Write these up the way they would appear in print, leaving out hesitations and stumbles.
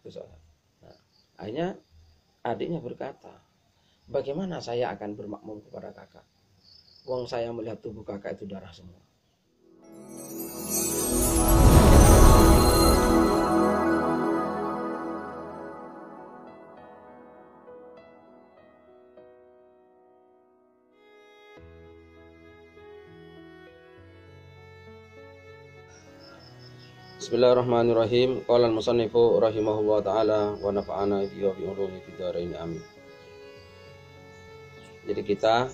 waktu sholat. Nah, akhirnya adiknya berkata, bagaimana saya akan bermakmum kepada kakak? Wong saya melihat tubuh kakak itu darah semua. Bismillahirrahmanirrahim. Qala al-musannifu rahimahullah ta'ala wa nafa'ana bihi wa bi ulumi fid dharain amin. Jadi kita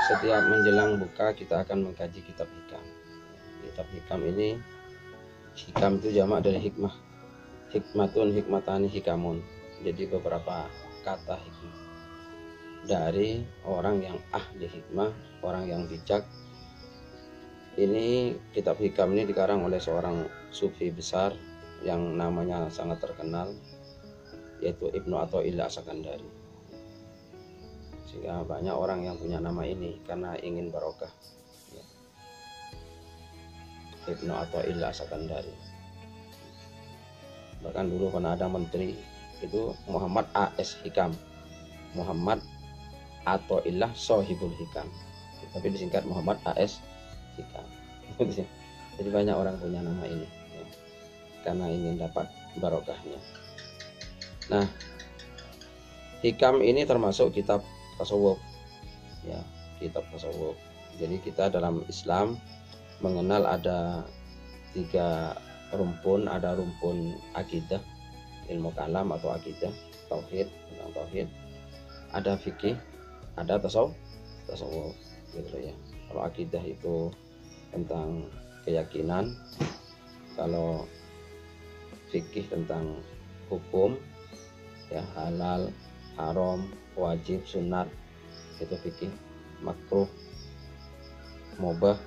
setiap menjelang buka kita akan mengkaji kitab hikam. Kitab hikam ini, hikam itu jamak dari hikmah. Hikmatun, hikmatani, hikamun. Jadi beberapa kata hikmah dari orang yang ahli hikmah, orang yang bijak. Ini kitab hikam ini dikarang oleh seorang sufi besar yang namanya sangat terkenal, yaitu Ibnu Athaillah As-Sakandari. Sehingga banyak orang yang punya nama ini karena ingin barokah. Ibnu Athaillah As-Sakandari. Bahkan dulu pernah ada menteri itu Muhammad A.S. Hikam, Muhammad Athaillah Sohibul Hikam, tapi disingkat Muhammad A.S. Hikam. Jadi banyak orang punya nama ini ya, karena ingin dapat barokahnya. Nah, hikam ini termasuk kitab tasawuf ya, kitab tasawuf. Jadi kita dalam Islam mengenal ada 3 rumpun. Ada rumpun akidah, ilmu kalam atau akidah, tauhid, tentang tauhid. Ada fikih, ada tasawuf gitu ya. Kalau akidah itu tentang keyakinan, kalau fikih tentang hukum ya, halal, haram, wajib, sunat, itu fikih, makruh, mubah.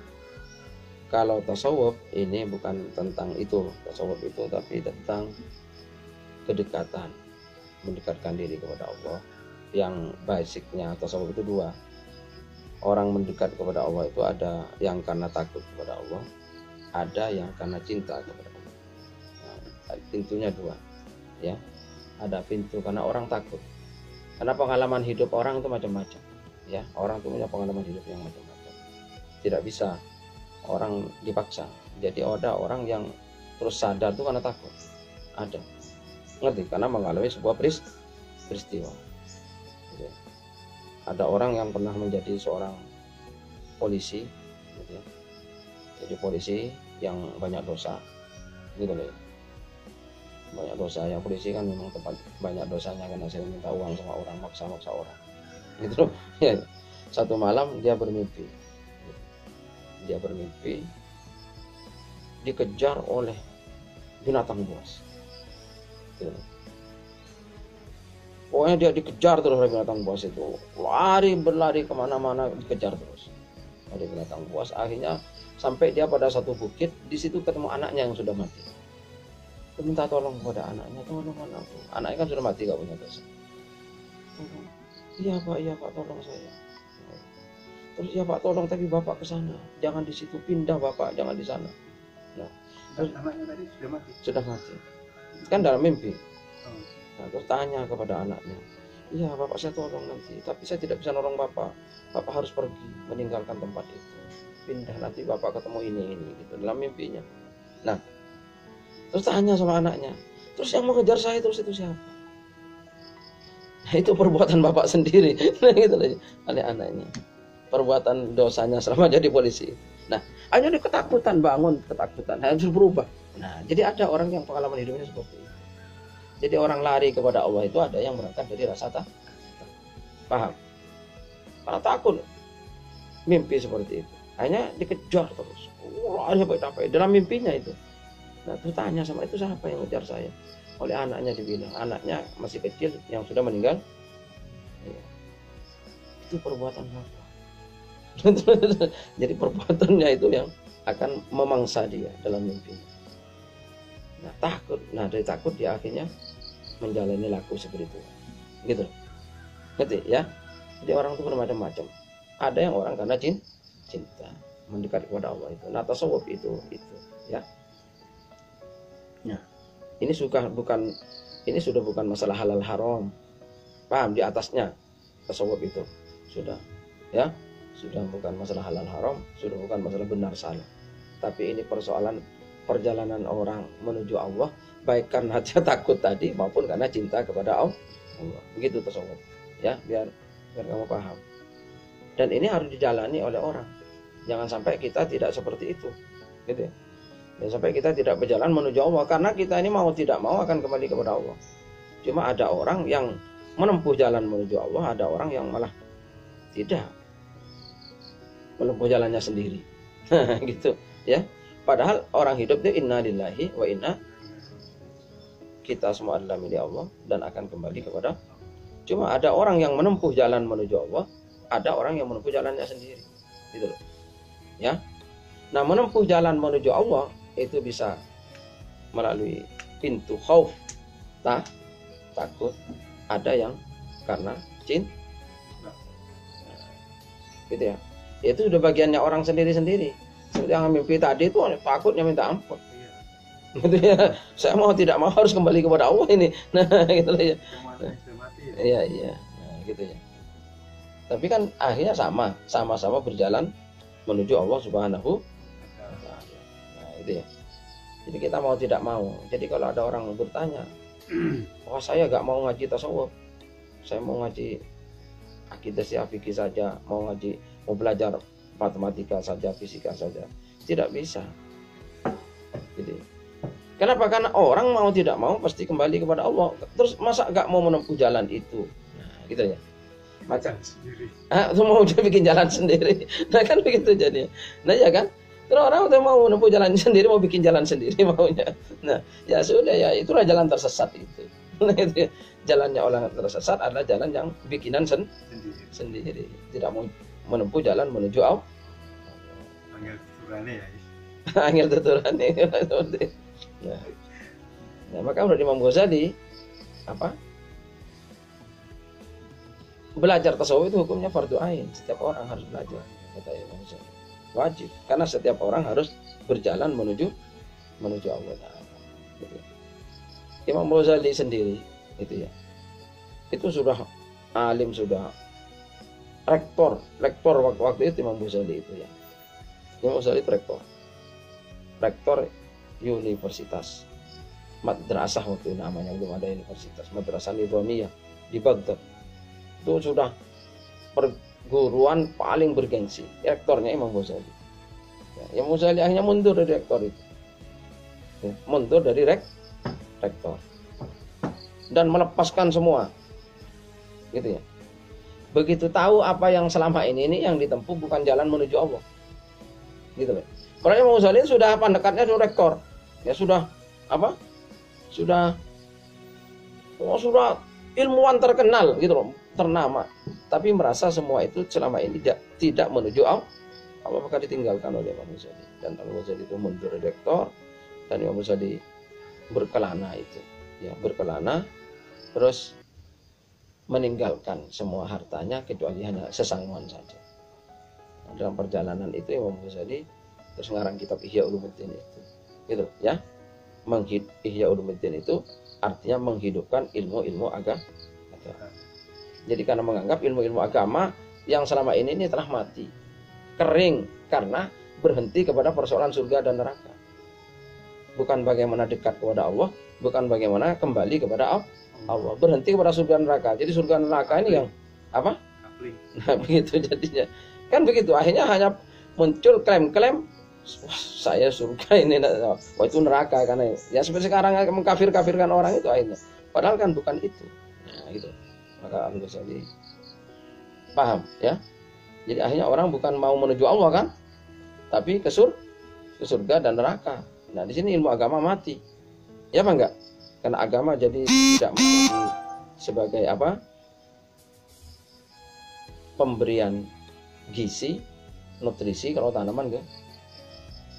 Kalau tasawuf ini bukan tentang itu, tasawuf itu tapi tentang kedekatan, mendekatkan diri kepada Allah. Yang basicnya tasawuf itu 2. Orang mendekat kepada Allah itu ada yang karena takut kepada Allah, ada yang karena cinta kepada Allah. Nah, pintunya 2 ya. Ada pintu karena orang takut, karena pengalaman hidup orang itu macam-macam ya. Orang itu punya pengalaman hidup yang macam-macam, tidak bisa orang dipaksa. Jadi ada orang yang terus sadar itu karena takut, ada, ngerti, karena mengalami sebuah peristiwa. Ada orang yang pernah menjadi seorang polisi gitu ya. Jadi polisi yang banyak dosa gitu loh. Banyak dosa, yang polisi kan memang tempat banyak dosanya karena sering minta uang sama orang, maksa-maksa orang gitu loh ya. Satu malam dia bermimpi dikejar oleh binatang buas gitu. Pokoknya dia dikejar terus oleh binatang buas itu, berlari kemana-mana, dikejar terus oleh binatang buas. Akhirnya sampai dia pada satu bukit. Di situ ketemu anaknya yang sudah mati. Dia minta tolong kepada anaknya, tolong anakku. Anaknya kan sudah mati, gak punya dosa. Tolong. Iya pak, tolong saya. Terus ya pak, tolong, tapi bapak ke sana, jangan di situ, pindah bapak, jangan di sana. Nah, terus anaknya tadi sudah mati. Kan dalam mimpi. Nah, terus tanya kepada anaknya, iya bapak saya tolong nanti, tapi saya tidak bisa nolong bapak harus pergi, meninggalkan tempat itu, pindah, nanti bapak ketemu ini gitu dalam mimpinya. Nah, terus tanya sama anaknya, terus yang mengejar saya terus itu siapa? Nah, itu perbuatan bapak sendiri. Nah, gitu loh oleh anaknya, perbuatan dosanya selama jadi polisi. Nah, hanya dia ketakutan, bangun ketakutan, harus berubah. Nah, jadi ada orang yang pengalaman hidupnya seperti itu. Jadi orang lari kepada Allah itu ada yang berangkat dari rasa takut. Paham? Karena takut, mimpi seperti itu. Hanya dikejar terus. Lari sampai capek dalam mimpinya itu. Nah, terus tanya sama itu, siapa yang ngejar saya? Oleh anaknya dibilang, anaknya masih kecil yang sudah meninggal. Ya. Itu perbuatan bapak. Jadi perbuatannya itu yang akan memangsa dia dalam mimpinya. Nah, takut. Nah, dari takut dia akhirnya menjalani laku seperti itu. Gitu. Ngerti ya? Jadi orang itu bermacam-macam. Ada yang orang karena cinta, mendekat kepada Allah itu. Nah, tasawuf itu ya. Nah, Ini sudah bukan masalah halal haram. Paham? Di atasnya tasawuf itu sudah, ya, sudah bukan masalah halal haram, sudah bukan masalah benar salah. Tapi ini persoalan perjalanan orang menuju Allah, baik karena takut tadi maupun karena cinta kepada Allah. Begitu tasawuf. Ya, biar kamu paham. Dan ini harus dijalani oleh orang. Jangan sampai kita tidak seperti itu, gitu ya. Jangan sampai kita tidak berjalan menuju Allah, karena kita ini mau tidak mau akan kembali kepada Allah. Cuma ada orang yang menempuh jalan menuju Allah, ada orang yang malah tidak menempuh jalannya sendiri. Gitu, ya. Padahal orang hidup itu inna lillahi wa inna, kita semua adalah milik Allah dan akan kembali kepada. Cuma ada orang yang menempuh jalan menuju Allah, ada orang yang menempuh jalannya sendiri, gitu loh, ya. Nah, menempuh jalan menuju Allah itu bisa melalui pintu khauf, takut. Ada yang karena cinta, gitu ya. Itu sudah bagiannya orang sendiri-sendiri. Seperti yang mimpi tadi itu takutnya minta ampun, gitu ya. Saya mau tidak mau harus kembali kepada Allah ini. Nah, gitu ya. Iya. Nah, gitu ya. Tapi kan akhirnya sama-sama berjalan menuju Allah Subhanahu wa Ta'ala. Nah, itu ya. Jadi kita mau tidak mau. Jadi kalau ada orang bertanya, "Oh, saya gak mau ngaji tasawuf. Saya mau ngaji akidah fikih saja, mau belajar matematika saja, fisika saja." Tidak bisa. Jadi, kenapa? Karena orang mau tidak mau pasti kembali kepada Allah. Terus masa gak mau menempuh jalan itu? Nah, gitu ya. Maka mau bikin jalan sendiri. Nah, kan begitu jadinya. Nah, ya kan? Terus orang udah mau menempuh jalan sendiri, mau bikin jalan sendiri maunya. Nah, ya sudah ya, itulah jalan tersesat itu. Nah, itu ya. Jalannya orang tersesat adalah jalan yang bikinan sendiri. Tidak mau menempuh jalan menuju Allah. Angel tuturane ya. Angel tuturane. Nah, maka menurut Imam Ghazali belajar tasawuf itu hukumnya fardu ain. Setiap orang harus belajar, kata Imam Ghazali. Wajib, karena setiap orang harus berjalan menuju Allah Ta'ala. Gitu. Imam Ghazali sendiri itu ya, itu sudah alim, sudah rektor waktu itu Imam Ghazali itu ya. Imam Ghazali rektor universitas madrasah waktu itu namanya, belum ada universitas, madrasah Nizamiyah di Baghdad. Itu sudah perguruan paling bergengsi, rektornya Imam Ghazali. Ya, Imam Ghazali akhirnya mundur dari rektor itu, ya, mundur dari rektor dan melepaskan semua, gitu ya. Begitu tahu apa yang selama ini yang ditempuh bukan jalan menuju Allah, gitu loh. Kalau Imam Ghazali sudah pendekatnya sudah rektor, ya sudah sudah ilmuwan terkenal, gitu loh, ternama, tapi merasa semua itu selama ini tidak menuju Allah, maka ditinggalkan oleh Imam Ghazali. Dan Imam Ghazali itu mundur rektor, dan Imam Ghazali berkelana itu, ya, berkelana, terus meninggalkan semua hartanya kecuali hanya sesangon saja. Nah, dalam perjalanan itu Imam Ghazali terus ngarang kitab Ihya Ulumuddin itu, gitu ya. Ihya Ulumuddin itu artinya menghidupkan ilmu-ilmu agama. Jadi karena menganggap ilmu-ilmu agama yang selama ini telah mati, kering, karena berhenti kepada persoalan surga dan neraka. Bukan bagaimana dekat kepada Allah, bukan bagaimana kembali kepada Allah, berhenti kepada surga dan neraka. Jadi surga dan neraka ini yang apa? Nah, begitu jadinya. Kan begitu, akhirnya hanya muncul klaim-klaim, saya surga ini, itu neraka, karena ya seperti sekarang mengkafirkan orang itu akhirnya. Padahal kan bukan itu. Nah, gitu. Maka Imam Ghazali paham, ya. Jadi akhirnya orang bukan mau menuju Allah kan, tapi ke surga dan neraka. Nah, di sini ilmu agama mati. Ya apa enggak? Karena agama jadi tidak menjadi sebagai pemberian gizi, nutrisi kalau tanaman kan,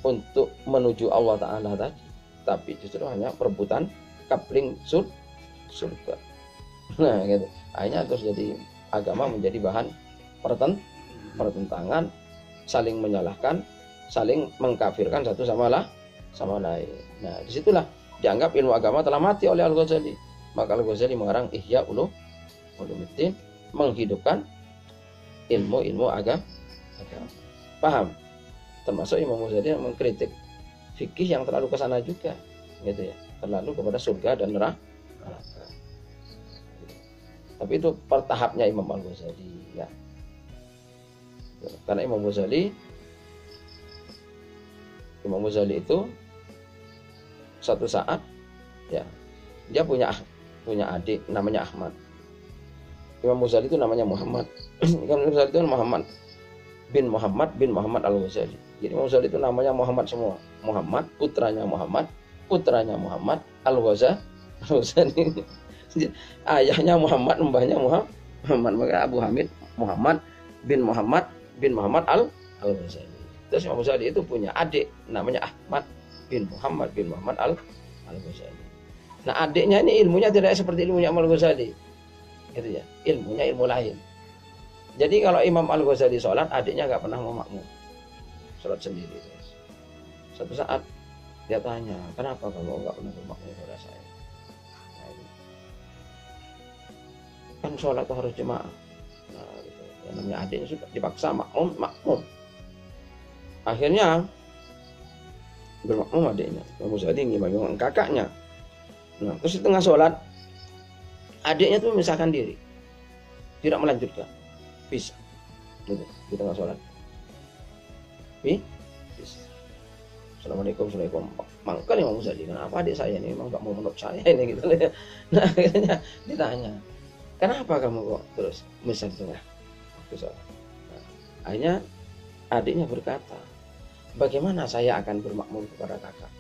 untuk menuju Allah Ta'ala tadi, tapi justru hanya perebutan kapling surga. Nah, gitu. Akhirnya terus jadi agama menjadi bahan pertentangan, saling menyalahkan, saling mengkafirkan satu sama lain. Nah, disitulah dianggap ilmu agama telah mati oleh Al-Ghazali. Maka Al-Ghazali mengarang Ihya Ulumuddin, menghidupkan ilmu agama. Paham? Termasuk Imam Ghazali yang mengkritik fikih yang terlalu ke sana juga, gitu ya, terlalu kepada surga dan neraka. Tapi itu pertahapnya Imam Al-Ghazali, ya. Karena Imam Ghazali itu satu saat, ya, dia punya adik namanya Ahmad. Imam Ghazali itu namanya Muhammad. Imam Ghazali itu Muhammad bin Muhammad Al-Ghazali. Jadi Imam Ghazali itu namanya Muhammad semua. Muhammad, putranya Muhammad Al-Ghazali. Ayahnya Muhammad, mbahnya Muhammad. Maka Abu Hamid Muhammad bin Muhammad Al-Ghazali. Terus Imam Ghazali itu punya adik namanya Ahmad bin Muhammad Al-Ghazali. Nah, adiknya ini ilmunya tidak seperti ilmunya Imam Al-Ghazali, gitu ya. Ilmunya ilmu lain. Jadi kalau Imam Al-Ghazali sholat, adiknya nggak pernah mau makmum, sholat sendiri. Suatu saat dia tanya, kenapa kamu nggak pernah bermakmum kepada saya? Nah, itu. Kan sholat itu harus jemaah. Nah, gitu. Yang namanya adiknya sudah dipaksa makmum. Akhirnya bermakmum adiknya. Imam Ghazali ngimami kakaknya. Nah, terus di tengah sholat, adiknya tuh memisahkan diri, tidak melanjutkan, bisa, gitu, di tengah sholat, bisa. Assalamualaikum. Mangkal Imam Ghazali, kenapa adik saya ini memang nggak mau menurut saya ini, gitu. Nah, akhirnya ditanya, kenapa kamu kok terus misah di tengah waktu sholat? Nah, akhirnya adiknya berkata, bagaimana saya akan bermakmum kepada kakak?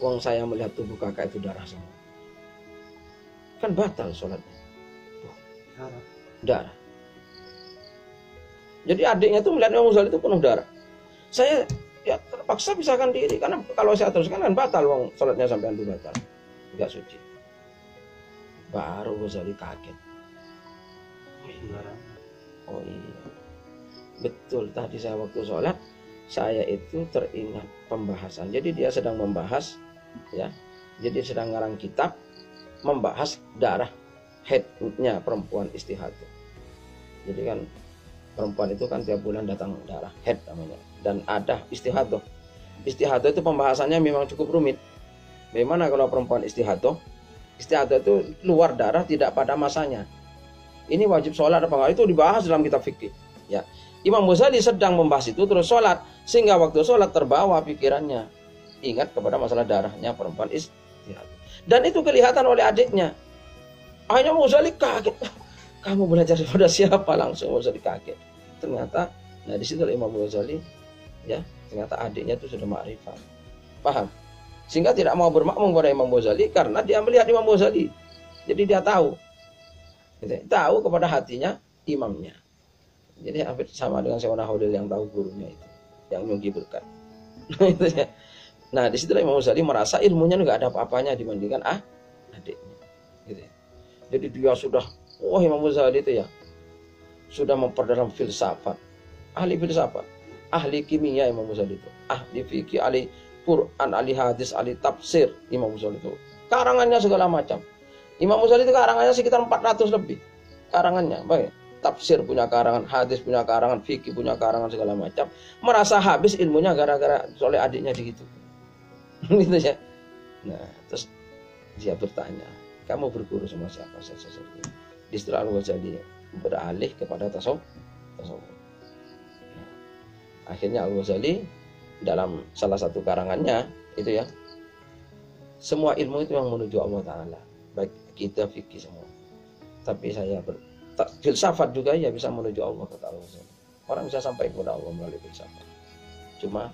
Wong saya melihat tubuh kakak itu darah semua. Kan batal sholatnya. Darah. Jadi adiknya tuh melihat Imam Ghazali itu penuh darah. Saya ya terpaksa pisahkan diri. Karena kalau saya teruskan kan batal wong sholatnya sampai antu batal. Enggak suci. Baru Ghazali kaget. Oh iya. Betul, tadi saya waktu sholat, saya itu teringat pembahasan. Jadi dia sedang membahas, ya. Jadi sedang ngarang kitab membahas darah haidnya perempuan istihadah. Jadi kan perempuan itu kan tiap bulan datang darah haid namanya, dan ada istihadah. Istihadah itu pembahasannya memang cukup rumit. Bagaimana kalau perempuan istihadah? Istihadah itu luar darah tidak pada masanya. Ini wajib sholat apa enggak? Itu dibahas dalam kitab fikih. Ya, Imam Ghazali sedang membahas itu terus sholat, sehingga waktu sholat terbawa pikirannya ingat kepada masalah darahnya perempuan istihadah. Dan itu kelihatan oleh adiknya. Akhirnya Imam Ghazali kaget. Kamu belajar pada siapa? Langsung Imam Ghazali kaget. Ternyata, nah di situ Imam Ghazali, ya, ternyata adiknya itu sudah ma'rifat. Paham? Sehingga tidak mau bermakmum kepada Imam Ghazali karena dia melihat Imam Ghazali. Jadi dia tahu. Tahu kepada hatinya imamnya. Jadi hampir sama dengan Syekh Nahodil yang tahu gurunya itu, yang nyunggi berkat. Itu ya. Nah, disitulah Imam Ghazali merasa ilmunya nggak ada apa-apanya dibandingkan adiknya. Gitu ya. Jadi dia sudah, Imam Ghazali itu ya sudah memperdalam filsafat, ahli filsafat, ahli kimia Imam Ghazali itu, ahli fikih, ahli Quran, ahli hadis, ahli tafsir Imam Ghazali itu. Karangannya segala macam. Imam Ghazali itu karangannya sekitar 400 lebih. Karangannya, baik. Tafsir punya karangan, hadis punya karangan, fikih punya karangan segala macam. Merasa habis ilmunya gara-gara oleh adiknya begitu. Gitu ya. Nah, terus dia bertanya, kamu berguru sama siapa? Saya di setelah Al-Ghazali beralih kepada tasawuf. Nah, akhirnya Al-Ghazali dalam salah satu karangannya itu ya, semua ilmu itu yang menuju Allah Ta'ala, baik kita fikih semua. Tapi saya filsafat juga ya bisa menuju Allah Ta'ala. Orang bisa sampai kepada Allah melalui filsafat. Cuma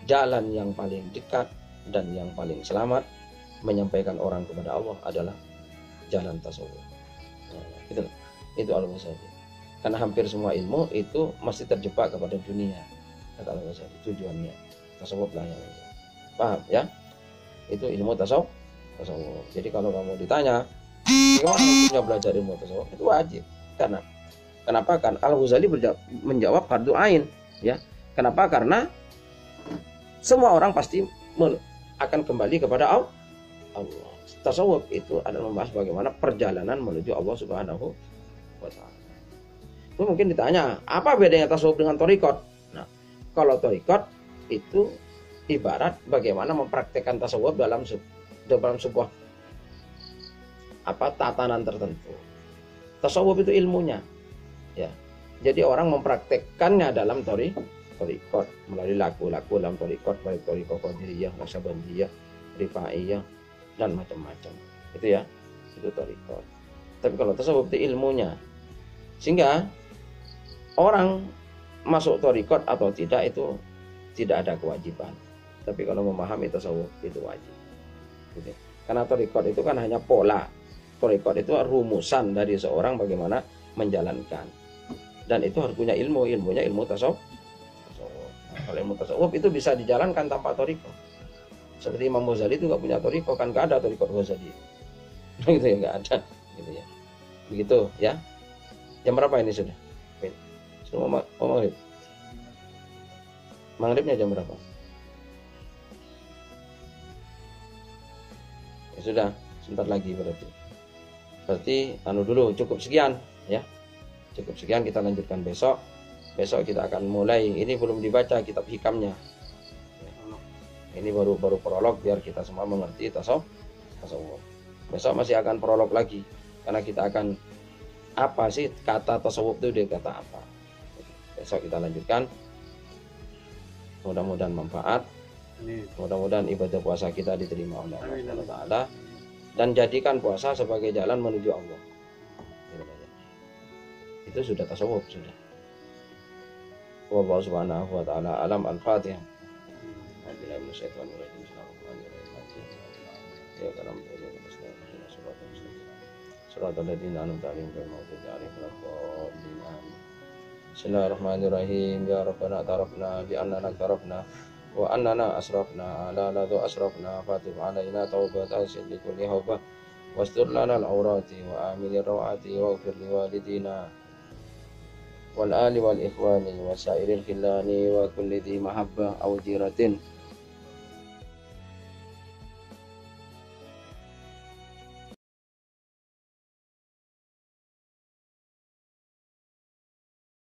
jalan yang paling dekat dan yang paling selamat menyampaikan orang kepada Allah adalah jalan tasawuf. Nah, itu Al-Ghazali. Karena hampir semua ilmu itu masih terjebak kepada dunia. Kata Al-Ghazali, tujuannya tasawuf lah yang itu. Paham ya? Itu ilmu tasawuf. Jadi kalau kamu ditanya, bagaimana hukumnya belajar ilmu tasawuf? Itu wajib. Karena kenapa? Kan Al-Ghazali menjawab fardu ain, ya. Kenapa? Karena semua orang pasti akan kembali kepada Allah. Tasawuf itu adalah membahas bagaimana perjalanan menuju Allah Subhanahu wa taala. Itu mungkin ditanya, apa bedanya tasawuf dengan thariqat? Nah, kalau thariqat itu ibarat bagaimana mempraktekkan tasawuf dalam sebuah tatanan tertentu. Tasawuf itu ilmunya, ya. Jadi orang mempraktekkannya dalam thariqat melalui laku-laku dalam thariqat, baik thariqah qadiriyah, naksabandiyah, rifaiyah dan macam-macam. Itu ya, itu thariqat. Tapi kalau tasawuf itu ilmunya, sehingga orang masuk thariqat atau tidak itu tidak ada kewajiban. Tapi kalau memahami tasawuf itu wajib. Gitu. Karena thariqat itu kan hanya pola. Thariqat itu rumusan dari seorang bagaimana menjalankan. Dan itu harus punya ilmunya ilmu tasawuf. Nah, kalau ilmu tasawuf itu bisa dijalankan tanpa thariqat. Seperti Imam Ghazali itu nggak punya thariqat, kan nggak ada thariqat Ghazali. Gitu ya, nggak ada. Gitu ya. Begitu ya. Jam berapa ini sudah? Sudah mau maghrib. Maghribnya jam berapa? Ya sudah, sebentar lagi berarti. Berarti dulu cukup sekian ya. Cukup sekian, kita lanjutkan besok. Besok kita akan mulai, ini belum dibaca kitab hikamnya. Ya. Ini baru prolog biar kita semua mengerti tasawuf. Besok masih akan prolog lagi karena kita akan apa sih kata tasawuf itu, dia kata apa. Besok kita lanjutkan. Mudah-mudahan manfaat. Mudah-mudahan ibadah puasa kita diterima oleh Allah Taala dan jadikan puasa sebagai jalan menuju Allah. Itu sudah tasawuf sudah. Wallahu subhanahu wa ta'ala alam. Al-Fatihah. Alhamdulillah minasyaitonir rajim. Ya kalam Shiratal ladzina an'amta 'alaihim ghairil maghdubi 'alaihim waladdallin. Bismillahirrahmanirrahim. Ya Rabbana tarafna bi annana tarafna wa annana asrafna ala la asrafna fatib alaina taubatan li kulli hawbah wastur lana al-awrati wa aminir rawati waghfir li walidina wal ali wal ikhwani wa sairil khillani wa kulli dhi mahabbah aw jiratin